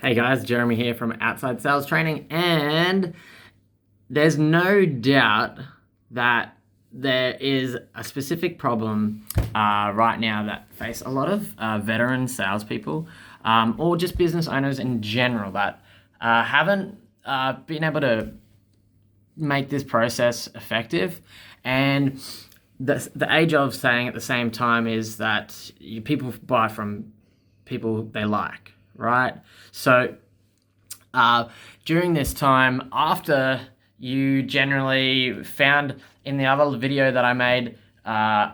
Hey guys, Jeremy here from Outside Sales Training, and there's no doubt that there is a specific problem right now that face a lot of veteran salespeople or just business owners in general that haven't been able to make this process effective. And the age of saying at the same time is that people buy from people they like, right? So during this time, after you generally found in the other video that I made,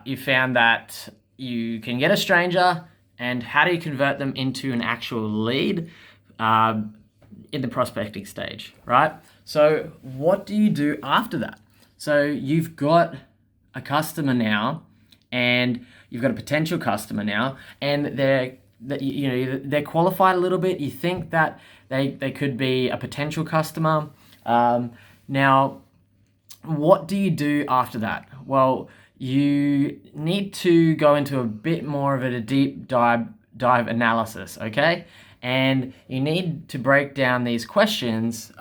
you found that you can get a stranger and how do you convert them into an actual lead in the prospecting stage, right? So what do you do after that? So you've got a customer now, and you've got a potential customer now, and they're qualified a little bit. You think that they could be a potential customer. Now, what do you do after that? Well, you need to go into a bit more of a deep dive analysis, okay? And you need to break down these questions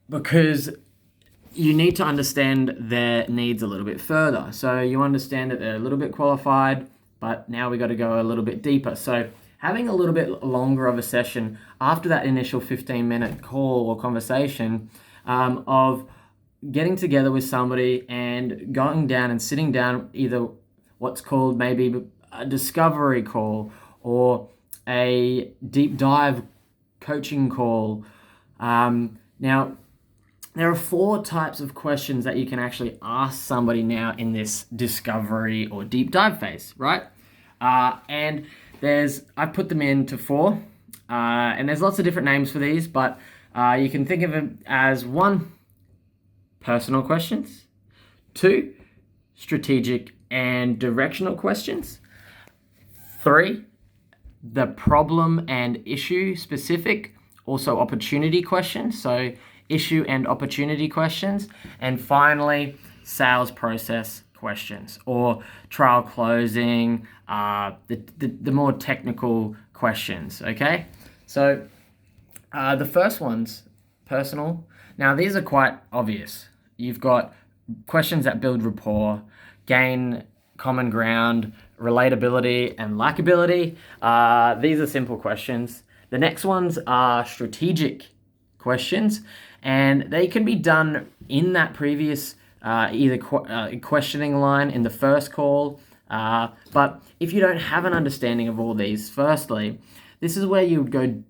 because you need to understand their needs a little bit further. So you understand that they're a little bit qualified, but now we got to go a little bit deeper. So having a little bit longer of a session after that initial 15-minute call or conversation of getting together with somebody and going down and sitting down, either what's called maybe a discovery call or a deep dive coaching call. Now, there are 4 types of questions that you can actually ask somebody now in this discovery or deep dive phase, right? And I've put them into 4, and there's lots of different names for these, but you can think of them as 1, personal questions, 2, strategic and directional questions, 3, the problem and issue specific, also opportunity questions, so issue and opportunity questions, and finally, sales process questions or trial closing, the more technical questions, okay? So the first one's personal. Now, these are quite obvious. You've got questions that build rapport, gain common ground, relatability, and likability. These are simple questions. The next ones are strategic questions, and they can be done in that previous either questioning line in the first call. But if you don't have an understanding of all these, firstly, this is where you would go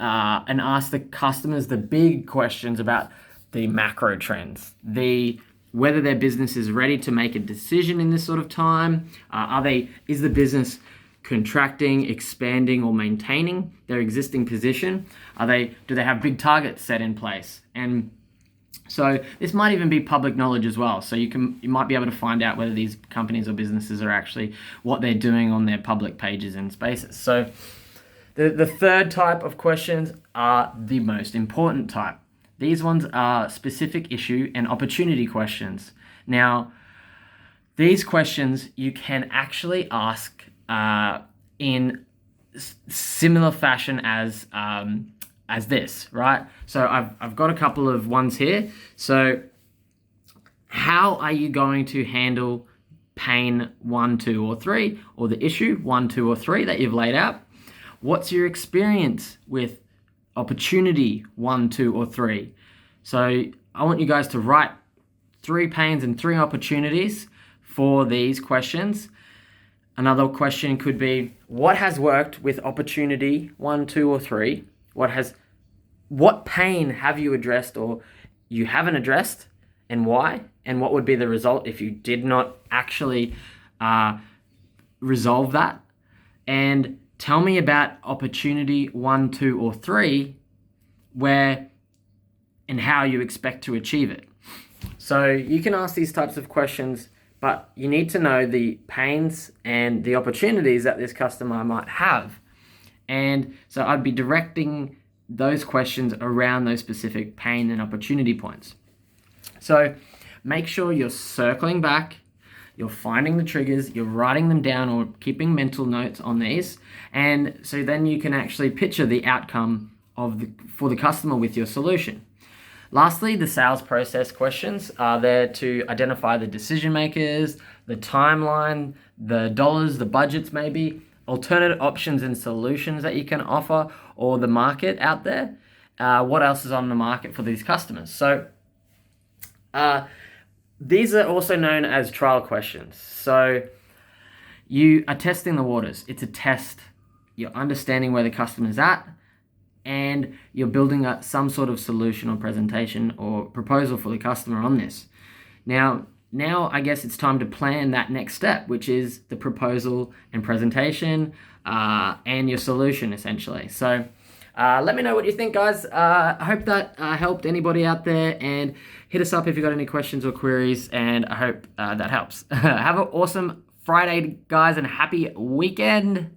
and ask the customers the big questions about the macro trends, whether their business is ready to make a decision in this sort of time. Is the business contracting, expanding, or maintaining their existing position? Do they have big targets set in place? And so this might even be public knowledge as well. So you might be able to find out whether these companies or businesses are actually what they're doing on their public pages and spaces. So the third type of questions are the most important type. These ones are specific issue and opportunity questions. Now, these questions you can actually ask in similar fashion as this, right? So I've got a couple of ones here. So how are you going to handle pain 1, 2, or 3, or the issue 1, 2, or 3 that you've laid out? What's your experience with opportunity 1, 2, or 3? So I want you guys to write 3 pains and 3 opportunities for these questions. Another question could be, what has worked with opportunity 1, 2, or 3? What pain have you addressed or you haven't addressed, and why? And what would be the result if you did not actually resolve that? And tell me about opportunity 1, 2, or 3, where and how you expect to achieve it. So you can ask these types of questions, but you need to know the pains and the opportunities that this customer might have. And so I'd be directing those questions around those specific pain and opportunity points. So make sure you're circling back, you're finding the triggers, you're writing them down or keeping mental notes on these. And so then you can actually picture the outcome for the customer with your solution. Lastly, the sales process questions are there to identify the decision makers, the timeline, the dollars, the budgets maybe, alternate options and solutions that you can offer, or the market out there. What else is on the market for these customers? So these are also known as trial questions. So you are testing the waters. It's a test. You're understanding where the customer's at, and you're building some sort of solution or presentation or proposal for the customer on this. Now I guess it's time to plan that next step, which is the proposal and presentation and your solution, essentially. So let me know what you think, guys. I hope that helped anybody out there, and hit us up if you've got any questions or queries, and I hope that helps. Have an awesome Friday, guys, and happy weekend.